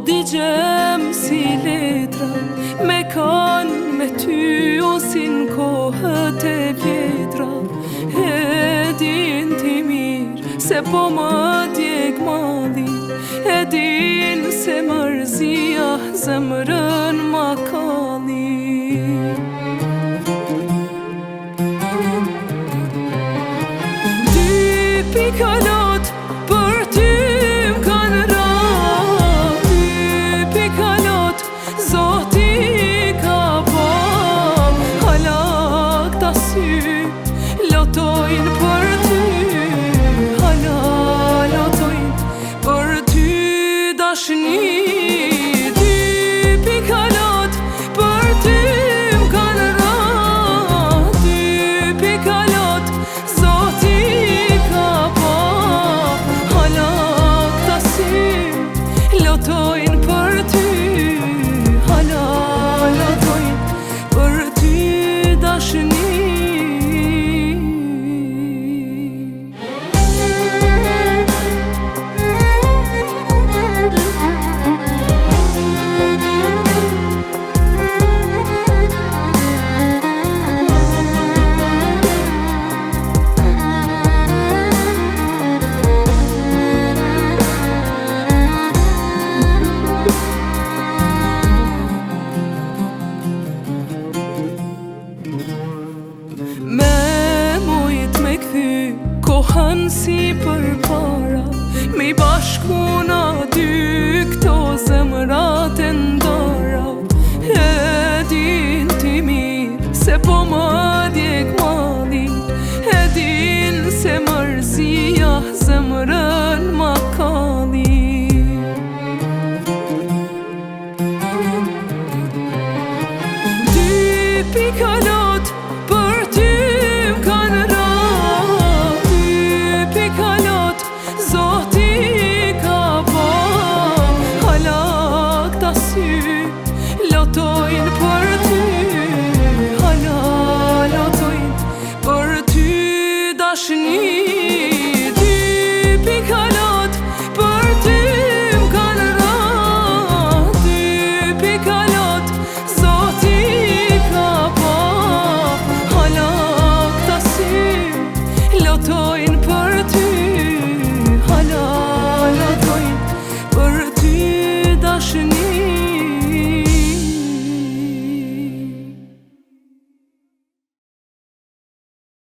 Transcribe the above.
digjem si letra, me kan me ty o si n'kohët e vjetra. E din ti mirë se po më djeg mali, e din se mërzia zemrën ma kalli. Dy pikalot për ty m'kan ra, dy pikalot Zoti ka pa. Hala këta sy lotojnë për ty, hala lotojnë për ty dashni. Dy pikalot për ty m'kan ra, dy pikalot Zoti ka pa. Hala këta sy lotojnë për ty, hala lotojnë për ty dashni. Me mujt me kthy kohën si për para, me i bashkuna dy këto zemrat e ndara. E din ti mirë se po më djeg mali, e din se mërzia zemrën ma kalli. Dy pikalot